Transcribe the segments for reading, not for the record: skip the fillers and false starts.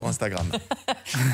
Instagram.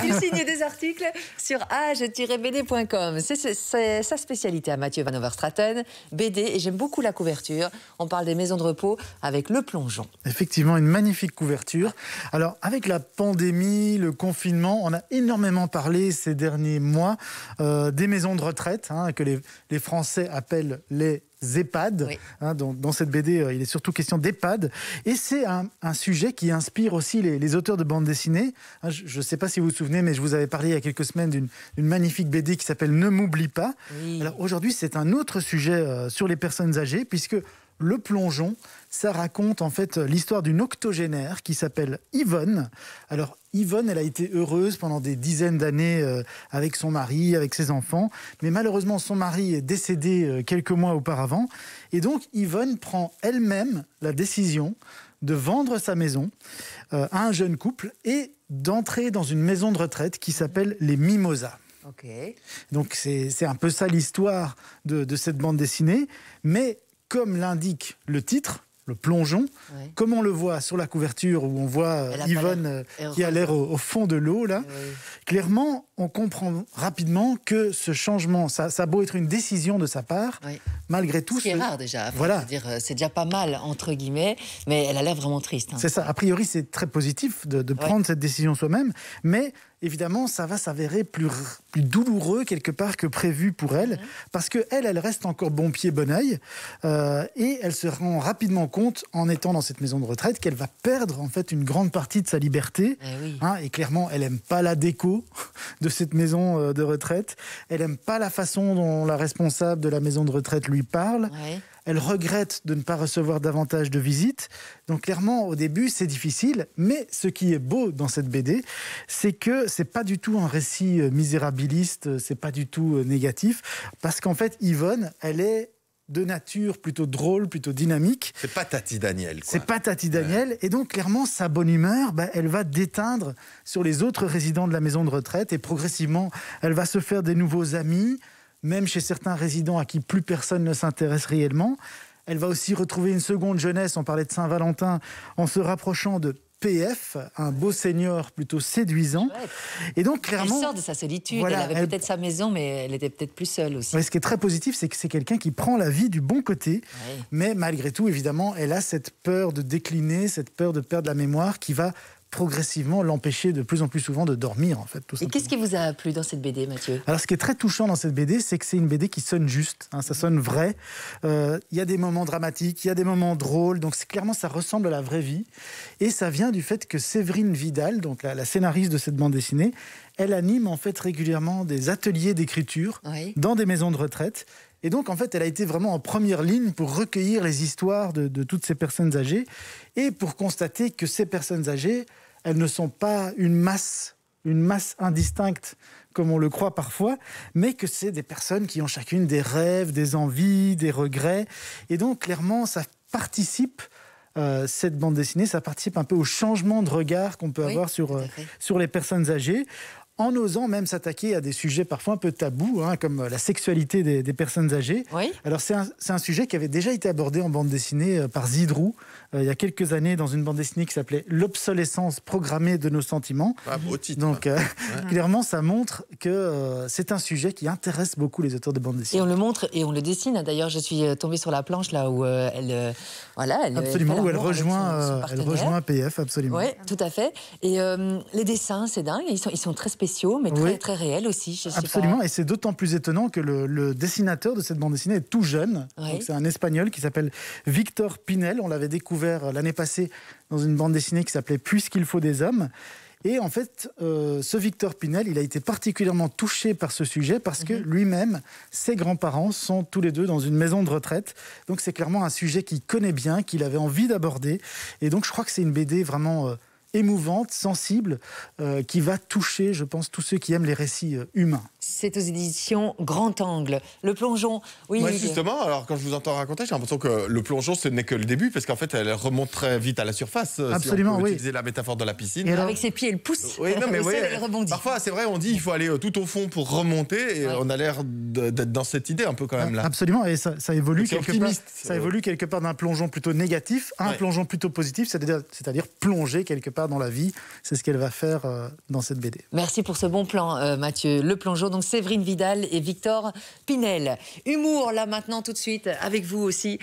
Il signe des articles sur age-bd.com. C'est sa spécialité à Mathieu Van Overstraten, BD, et j'aime beaucoup la couverture. On parle des maisons de repos avec Le Plongeon. Effectivement, une magnifique couverture. Alors, avec la pandémie, le confinement, on a énormément parlé ces derniers mois des maisons de retraite, que les Français appellent les EHPAD. Oui. Dans cette BD, il est surtout question d'EHPAD. Et c'est un sujet qui inspire aussi les auteurs de bande dessinée. Je ne sais pas si vous vous souvenez, mais je vous avais parlé il y a quelques semaines d'une magnifique BD qui s'appelle « Ne m'oublie pas ». Oui. Alors aujourd'hui, c'est un autre sujet sur les personnes âgées, puisque Le Plongeon, ça raconte en fait l'histoire d'une octogénaire qui s'appelle Yvonne. Alors Yvonne, elle a été heureuse pendant des dizaines d'années avec son mari, avec ses enfants. Mais malheureusement, son mari est décédé quelques mois auparavant. Et donc Yvonne prend elle-même la décision de vendre sa maison à un jeune couple et d'entrer dans une maison de retraite qui s'appelle les Mimosas. Okay. Donc c'est un peu ça l'histoire de cette bande dessinée. Mais comme l'indique le titre, Le Plongeon, oui. Comme on le voit sur la couverture où on voit Yvonne qui a l'air au fond de l'eau, là, oui. Clairement, on comprend rapidement que ce changement, ça a beau être une décision de sa part, oui. Malgré tout... Ce qui est rare déjà, voilà. C'est déjà pas mal, entre guillemets, mais elle a l'air vraiment triste. C'est ça, a priori c'est très positif de prendre cette décision soi-même, mais évidemment ça va s'avérer plus douloureux quelque part que prévu pour elle, parce qu'elle reste encore bon pied, bon oeil, et elle se rend rapidement compte, en étant dans cette maison de retraite, qu'elle va perdre en fait une grande partie de sa liberté, et clairement elle aime pas la déco de cette maison de retraite, elle aime pas la façon dont la responsable de la maison de retraite lui parle, elle regrette de ne pas recevoir davantage de visites, donc clairement au début c'est difficile, mais ce qui est beau dans cette BD, c'est que c'est pas du tout un récit misérabiliste, c'est pas du tout négatif, parce qu'en fait Yvonne, elle est de nature plutôt drôle, plutôt dynamique. C'est pas Tati Daniel, quoi. C'est pas Tati Daniel, et donc clairement sa bonne humeur, elle va déteindre sur les autres résidents de la maison de retraite, et progressivement elle va se faire des nouveaux amis, même chez certains résidents à qui plus personne ne s'intéresse réellement. Elle va aussi retrouver une seconde jeunesse, on parlait de Saint-Valentin, en se rapprochant de PF, un beau seigneur plutôt séduisant. Et donc clairement, elle sort de sa solitude, voilà, elle avait peut-être sa maison, mais elle était peut-être plus seule aussi. Ouais, ce qui est très positif, c'est que c'est quelqu'un qui prend la vie du bon côté, mais malgré tout, évidemment, elle a cette peur de décliner, cette peur de perdre la mémoire qui va progressivement l'empêcher de plus en plus souvent de dormir, en fait. Tout simplement. Et qu'est-ce qui vous a plu dans cette BD, Mathieu ? Alors, ce qui est très touchant dans cette BD, c'est que c'est une BD qui sonne juste, ça sonne vrai. Il y a des moments dramatiques, il y a des moments drôles, donc clairement, ça ressemble à la vraie vie. Et ça vient du fait que Séverine Vidal, donc la scénariste de cette bande dessinée, elle anime en fait régulièrement des ateliers d'écriture dans des maisons de retraite. Et donc, en fait, elle a été vraiment en première ligne pour recueillir les histoires de toutes ces personnes âgées et pour constater que ces personnes âgées, elles ne sont pas une masse indistincte comme on le croit parfois, mais que c'est des personnes qui ont chacune des rêves, des envies, des regrets. Et donc, clairement, ça participe, cette bande dessinée, ça participe un peu au changement de regard qu'on peut avoir sur les personnes âgées, en osant même s'attaquer à des sujets parfois un peu tabous, comme la sexualité des personnes âgées. Oui. Alors c'est un sujet qui avait déjà été abordé en bande dessinée par Zidrou, il y a quelques années, dans une bande dessinée qui s'appelait « L'obsolescence programmée de nos sentiments ». Beau titre. Donc clairement, ça montre que c'est un sujet qui intéresse beaucoup les auteurs de bande dessinée. Et on le montre et on le dessine. D'ailleurs, je suis tombée sur la planche là où elle absolument, où elle rejoint PF, absolument. Oui, tout à fait. Et les dessins, c'est dingue. Ils sont très spéciaux, mais très réels aussi. Absolument, et c'est d'autant plus étonnant que le dessinateur de cette bande dessinée est tout jeune. Donc, c'est un Espagnol qui s'appelle Victor Pinel. On l'avait découvert l'année passée dans une bande dessinée qui s'appelait « Puisqu'il faut des hommes ». Et en fait, ce Victor Pinel, il a été particulièrement touché par ce sujet parce que lui-même, ses grands-parents sont tous les deux dans une maison de retraite. Donc c'est clairement un sujet qu'il connaît bien, qu'il avait envie d'aborder. Et donc je crois que c'est une BD vraiment émouvante, sensible, qui va toucher, je pense, tous ceux qui aiment les récits humains. C'est aux éditions Grand Angle. Le Plongeon, oui. Ouais, justement, alors quand je vous entends raconter, j'ai l'impression que le plongeon, ce n'est que le début, parce qu'en fait, elle remonte très vite à la surface. Absolument, si on peut utiliser la métaphore de la piscine. Et alors, avec ses pieds, elle pousse. Oui, non, mais elle rebondit. Parfois, c'est vrai, on dit qu'il faut aller tout au fond pour remonter, et on a l'air d'être dans cette idée un peu quand même là. Absolument, et ça évolue quelque part. Ça évolue quelque part d'un plongeon plutôt négatif à un plongeon plutôt positif, c'est-à-dire plonger quelque part part dans la vie. C'est ce qu'elle va faire dans cette BD. Merci pour ce bon plan, Mathieu. Le plongeon, donc Séverine Vidal et Victor Pinel. Humour, là maintenant, tout de suite, avec vous aussi.